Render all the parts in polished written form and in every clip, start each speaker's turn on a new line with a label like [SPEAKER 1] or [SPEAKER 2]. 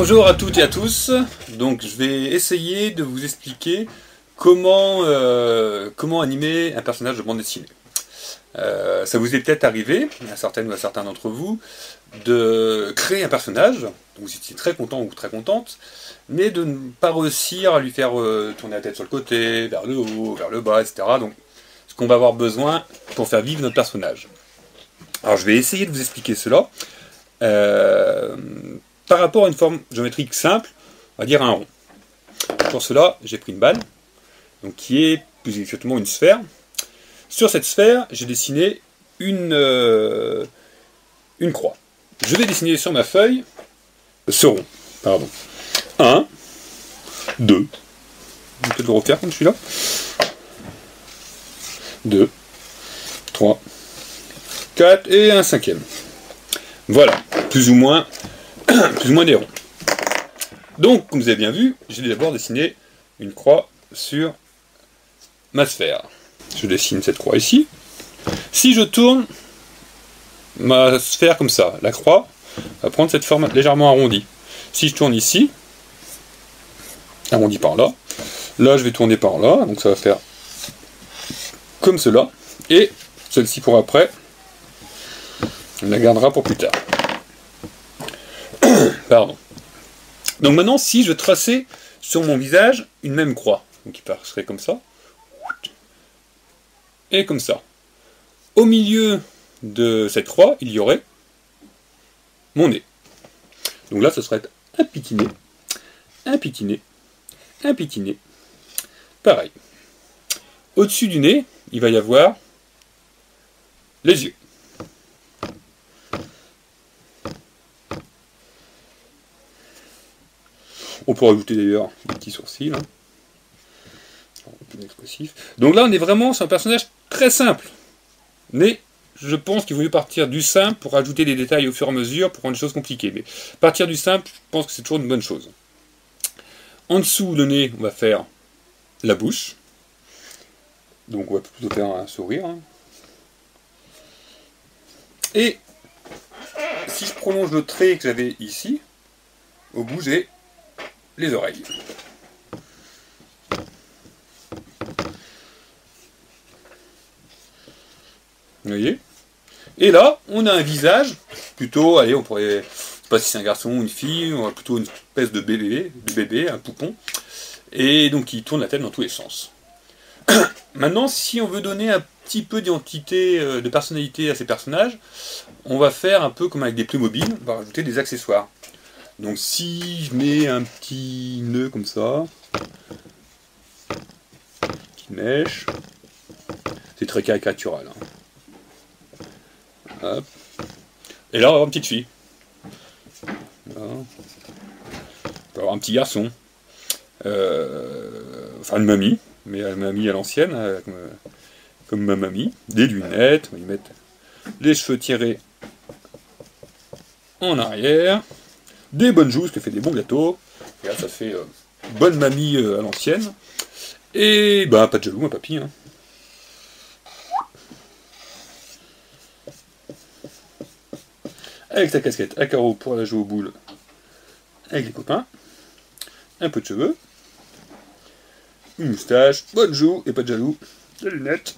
[SPEAKER 1] Bonjour à toutes et à tous. Donc je vais essayer de vous expliquer comment animer un personnage de bande dessinée. Ça vous est peut-être arrivé, à certaines ou à certains d'entre vous, de créer un personnage, vous étiez très content ou très contente, mais de ne pas réussir à lui faire tourner la tête sur le côté, vers le haut, vers le bas, etc. Donc ce qu'on va avoir besoin pour faire vivre notre personnage. Alors je vais essayer de vous expliquer cela. Par rapport à une forme géométrique simple, on va dire un rond. Pour cela, j'ai pris une balle, donc qui est plus exactement une sphère. Sur cette sphère, j'ai dessiné une croix. Je vais dessiner sur ma feuille ce rond. Pardon. 1, 2, on peut peut-être le refaire comme celui-là. 2, 3, 4 et un cinquième. Voilà, plus ou moins des ronds. Donc, comme vous avez bien vu, j'ai d'abord dessiné une croix sur ma sphère. Je dessine cette croix ici. Si je tourne ma sphère comme ça, la croix va prendre cette forme légèrement arrondie. Si je tourne ici, arrondi par là, là je vais tourner par là, donc ça va faire comme cela, et celle-ci pour après, on la gardera pour plus tard. Pardon. Donc maintenant, si je traçais sur mon visage une même croix, donc qui passerait comme ça, et comme ça. Au milieu de cette croix, il y aurait mon nez. Donc là, ce serait un petit nez, un petit nez, un petit nez. Pareil. Au-dessus du nez, il va y avoir les yeux. On peut rajouter d'ailleurs des petits sourcils. Plus expressif. Donc là, on est vraiment sur un personnage très simple. Mais je pense qu'il vaut mieux partir du simple pour rajouter des détails au fur et à mesure pour rendre les choses compliquées. Mais partir du simple, je pense que c'est toujours une bonne chose. En dessous, le nez, on va faire la bouche. Donc on va plutôt faire un sourire. Et si je prolonge le trait que j'avais ici, au bout, j'ai les oreilles. Vous voyez? Et là, on a un visage, plutôt, allez, on pourrait, je ne sais pas si c'est un garçon ou une fille, on a plutôt une espèce de bébé, un poupon, et donc il tourne la tête dans tous les sens. Maintenant, si on veut donner un petit peu d'identité, de personnalité à ces personnages, on va faire un peu comme avec des Playmobil, on va rajouter des accessoires. Donc si je mets un petit nœud comme ça, petite mèche, c'est très caricatural. Hop. Et là on va avoir une petite fille. Là. On peut avoir un petit garçon. Enfin une mamie, mais une mamie à l'ancienne, comme ma mamie. Des lunettes, on va y mettre les cheveux tirés en arrière. Des bonnes joues, ce qui fait des bons gâteaux. Et là, ça fait bonne mamie à l'ancienne. Et ben, pas de jaloux, un papy. Hein. Avec sa casquette à carreaux pour la jouer aux boules avec les copains. Un peu de cheveux. Une moustache, bonne joue et pas de jaloux. Des lunettes.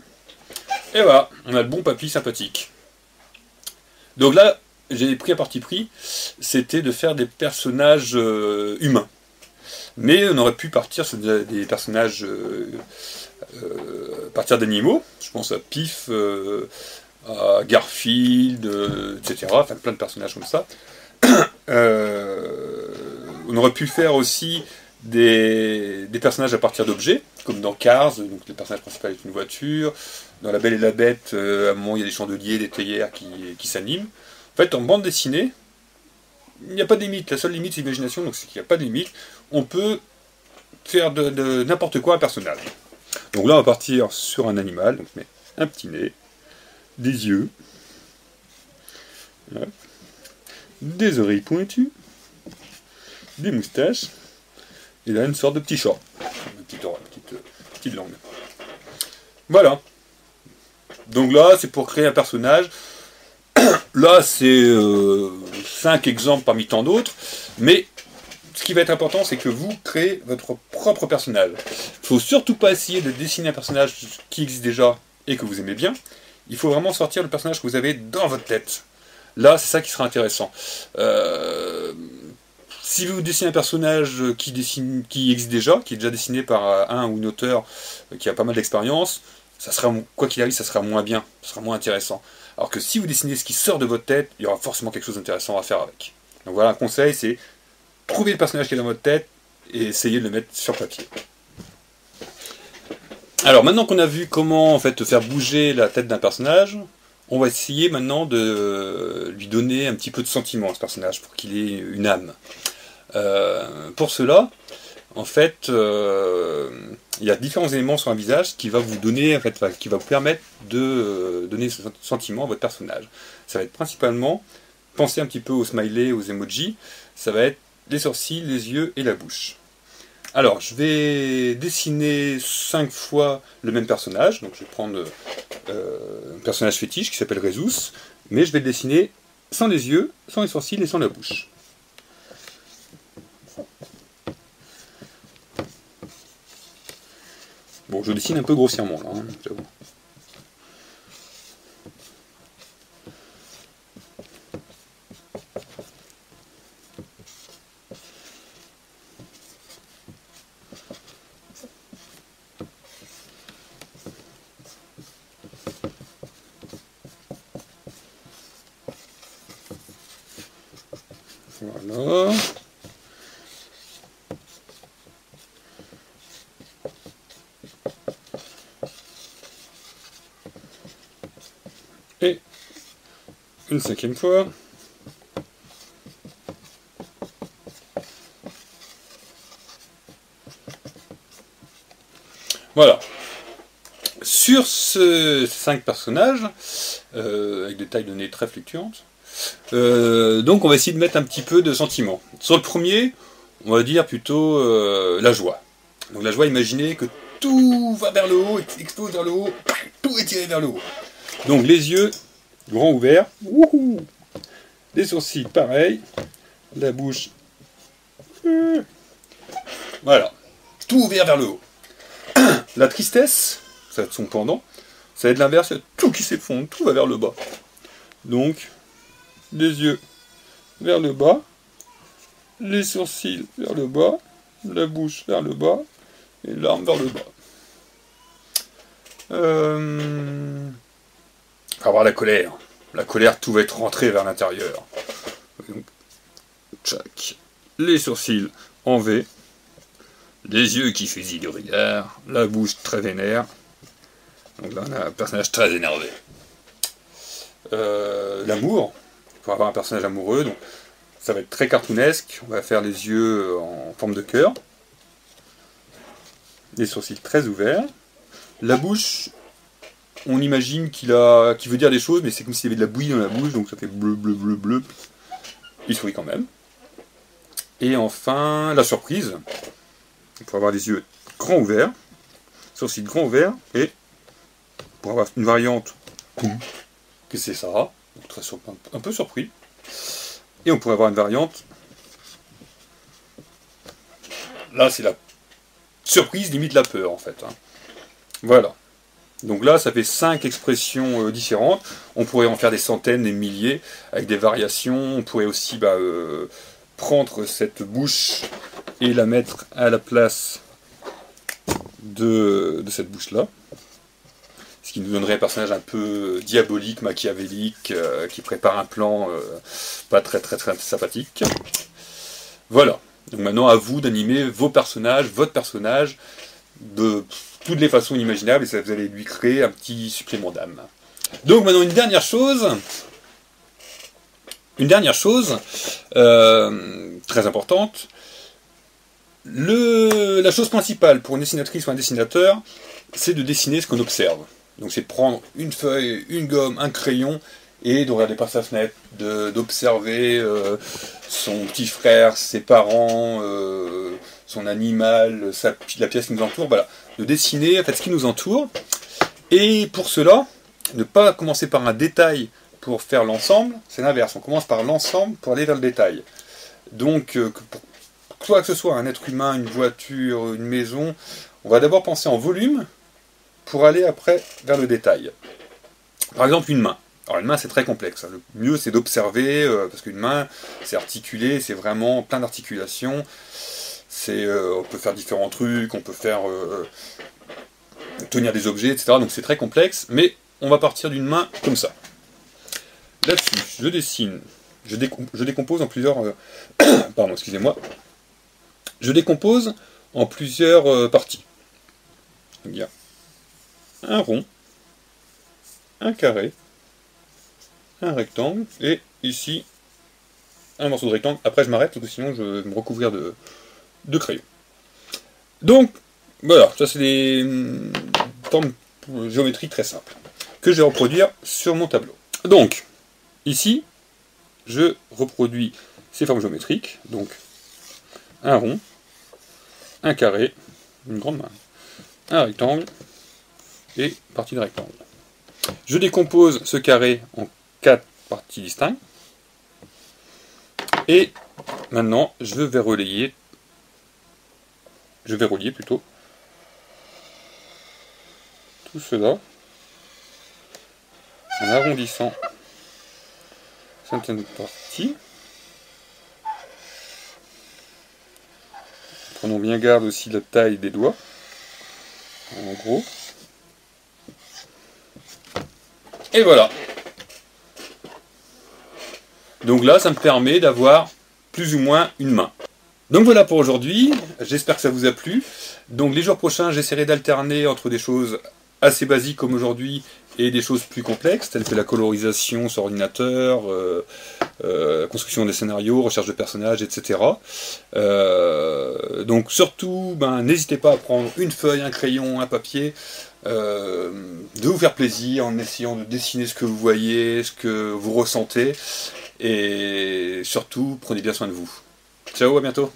[SPEAKER 1] Et voilà, on a le bon papy sympathique. Donc là, j'ai pris un parti pris, c'était de faire des personnages humains. Mais on aurait pu partir sur des personnages, partir d'animaux. Je pense à Pif, à Garfield, etc. Enfin, plein de personnages comme ça. On aurait pu faire aussi des personnages à partir d'objets, comme dans Cars, donc le personnage principal est une voiture. Dans La Belle et la Bête, à un moment, il y a des chandeliers, des théières qui s'animent. En fait, en bande dessinée, il n'y a pas de limite. La seule limite, c'est l'imagination, donc c'est qu'il n'y a pas de limite. On peut faire de n'importe quoi un personnage. Donc là, on va partir sur un animal. Donc, je mets un petit nez, des yeux, voilà, des oreilles pointues, des moustaches, et là, une sorte de petit chat. Une petite langue. Voilà. Donc là, c'est pour créer un personnage. Là, c'est 5 exemples parmi tant d'autres, mais ce qui va être important, c'est que vous créez votre propre personnage. Il ne faut surtout pas essayer de dessiner un personnage qui existe déjà et que vous aimez bien. Il faut vraiment sortir le personnage que vous avez dans votre tête. Là, c'est ça qui sera intéressant. Si vous dessinez un personnage qui existe déjà, qui est déjà dessiné par un ou une auteur qui a pas mal d'expérience, ça sera, quoi qu'il arrive, ça sera moins bien, ça sera moins intéressant. Alors que si vous dessinez ce qui sort de votre tête, il y aura forcément quelque chose d'intéressant à faire avec. Donc voilà, un conseil, c'est trouver le personnage qui est dans votre tête et essayer de le mettre sur papier. Alors maintenant qu'on a vu comment en fait faire bouger la tête d'un personnage, on va essayer maintenant de lui donner un petit peu de sentiment à ce personnage pour qu'il ait une âme. Pour cela, en fait, il y a différents éléments sur un visage qui va vous donner, en fait, qui va vous permettre de donner ce sentiment à votre personnage. Ça va être principalement, pensez un petit peu aux smileys, aux emojis, ça va être les sourcils, les yeux et la bouche. Alors, je vais dessiner 5 fois le même personnage, donc je vais prendre un personnage fétiche qui s'appelle Rezus, mais je vais le dessiner sans les yeux, sans les sourcils et sans la bouche. Bon, je dessine un peu grossièrement là, hein, j'avoue. Voilà. Et une 5e fois. Voilà. Sur ces 5 personnages, avec des tailles de nez très fluctuantes, donc on va essayer de mettre un petit peu de sentiment. Sur le premier, on va dire plutôt la joie. Donc la joie, imaginez que tout va vers le haut, explose vers le haut, tout est tiré vers le haut. Donc les yeux grands ouverts, wouhou, les sourcils pareil, la bouche, voilà, tout ouvert vers le haut. La tristesse, ça va être son pendant, ça va être l'inverse, il y a tout qui s'effondre, tout va vers le bas. Donc, les yeux vers le bas, les sourcils vers le bas, la bouche vers le bas, et l'arme vers le bas. On va avoir la colère. La colère, tout va être rentré vers l'intérieur. Tchac. Les sourcils en V, les yeux qui fusillent du regard, la bouche très vénère. Donc là, on a un personnage très énervé. L'amour, pour avoir un personnage amoureux, donc ça va être très cartoonesque. On va faire les yeux en forme de cœur, les sourcils très ouverts, la bouche. On imagine qu'il veut dire des choses, mais c'est comme s'il y avait de la bouillie dans la bouche, donc ça fait bleu, bleu, bleu, bleu. Il sourit quand même. Et enfin, la surprise. On pourrait avoir les yeux grands ouverts, sourcils grands ouverts, et pour avoir une variante, que c'est ça, donc très un peu surpris. Et on pourrait avoir une variante, là c'est la surprise limite la peur en fait. Hein. Voilà. Donc là, ça fait 5 expressions différentes. On pourrait en faire des centaines, des milliers, avec des variations. On pourrait aussi prendre cette bouche et la mettre à la place de cette bouche-là. Ce qui nous donnerait un personnage un peu diabolique, machiavélique, qui prépare un plan pas très sympathique. Voilà. Donc maintenant, à vous d'animer vos personnages, votre personnage, de toutes les façons inimaginables, et ça, vous allez lui créer un petit supplément d'âme. Donc maintenant, une dernière chose très importante, la chose principale pour une dessinatrice ou un dessinateur, c'est de dessiner ce qu'on observe. Donc c'est de prendre une feuille, une gomme, un crayon, et de regarder par sa fenêtre, d'observer son petit frère, ses parents, son animal, la pièce qui nous entoure, voilà. De dessiner en fait ce qui nous entoure. Et pour cela, ne pas commencer par un détail pour faire l'ensemble, c'est l'inverse. On commence par l'ensemble pour aller vers le détail. Donc, pour quoi que ce soit, un être humain, une voiture, une maison, on va d'abord penser en volume pour aller après vers le détail. Par exemple, une main. Alors une main, c'est très complexe. Le mieux, c'est d'observer, parce qu'une main, c'est articulé, c'est vraiment plein d'articulations. On peut faire différents trucs, on peut faire tenir des objets, etc. Donc c'est très complexe, mais on va partir d'une main comme ça. Là-dessus, je dessine, je décompose en plusieurs... pardon, excusez-moi. Je décompose en plusieurs parties. Il y a un rond, un carré, un rectangle, et ici, un morceau de rectangle. Après, je m'arrête, parce que sinon, je vais me recouvrir de crayon. Donc, voilà, ça c'est des formes géométriques très simples, que je vais reproduire sur mon tableau. Donc, ici, je reproduis ces formes géométriques, donc un rond, un carré, une grande main, un rectangle, et partie de rectangle. Je décompose ce carré en 4 parties distinctes, et maintenant je vais relier plutôt tout cela en arrondissant certaines parties. Prenons bien garde aussi de la taille des doigts, en gros. Et voilà. Donc là, ça me permet d'avoir plus ou moins une main. Donc voilà pour aujourd'hui, j'espère que ça vous a plu. Donc les jours prochains, j'essaierai d'alterner entre des choses assez basiques comme aujourd'hui et des choses plus complexes, telles que la colorisation sur ordinateur, construction des scénarios, recherche de personnages, etc. Donc surtout, n'hésitez pas à prendre une feuille, un crayon, un papier, de vous faire plaisir en essayant de dessiner ce que vous voyez, ce que vous ressentez, et surtout, prenez bien soin de vous. Ciao, à bientôt.